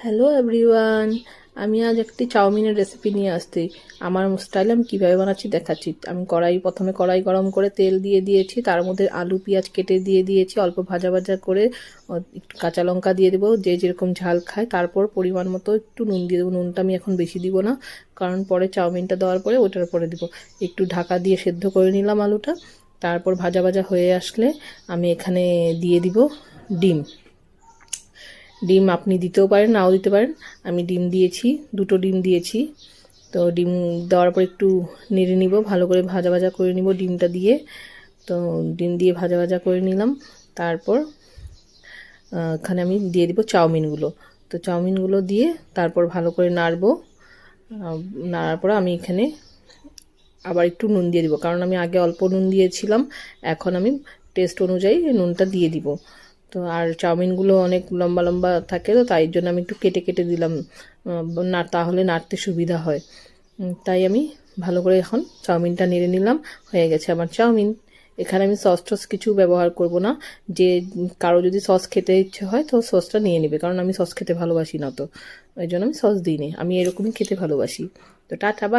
Hello everyone, আমি আজ একটি চাউমিনের রেসিপি নিয়ে আসছি। আমার স্টাইলে আমি কীভাবে বানাচ্ছি দেখাচ্ছি। আমি প্রথমে কড়াই গরম করে তেল দিয়ে দিয়েছি, তার মধ্যে আলু পেঁয়াজ কেটে দিয়ে দিয়েছি, অল্প ভাজা ভাজা করে একটু কাঁচা লঙ্কা দিয়ে দেবো, যে যেরকম ঝাল খায়। তারপর পরিমাণ মতো একটু নুন দিয়ে দেবো। নুনটা আমি এখন বেশি দিব না, কারণ পরে চাউমিনটা দেওয়ার পরে ওটার পরে দেবো। একটু ঢাকা দিয়ে সেদ্ধ করে নিলাম আলুটা। তারপর ভাজা ভাজা হয়ে আসলে আমি এখানে দিয়ে দিব ডিম। ডিম আপনি দিতেও পারেন, নাও দিতে পারেন। আমি ডিম দিয়েছি, 2টো ডিম দিয়েছি। তো ডিম দেওয়ার পর একটু নেড়ে নিব, ভালো করে ভাজা ভাজা করে নিব ডিমটা দিয়ে। তো ডিম দিয়ে ভাজা ভাজা করে নিলাম। তারপর এখানে আমি দিয়ে দিব চাউমিনগুলো। তো চাউমিনগুলো দিয়ে তারপর ভালো করে নাড়বো। নাড়ার পর আমি এখানে আবার একটু নুন দিয়ে দিব, কারণ আমি আগে অল্প নুন দিয়েছিলাম। এখন আমি টেস্ট অনুযায়ী নুনটা দিয়ে দিব। তো আর চাউমিনগুলো অনেক লম্বা লম্বা থাকে, তো তাই জন্য আমি একটু কেটে কেটে দিলাম, না তাহলে নাড়তে সুবিধা হয়। তাই আমি ভালো করে এখন চাউমিনটা নেড়ে নিলাম। হয়ে গেছে আমার চাউমিন। এখানে আমি সস টস কিছু ব্যবহার করব না। যে কারো যদি সস খেতে ইচ্ছে হয় তো সসটা নিয়ে নেবে, কারণ আমি সস খেতে ভালোবাসি না, তো ওই জন্য আমি সস দিইনি। আমি এরকমই খেতে ভালোবাসি। তো টাটা।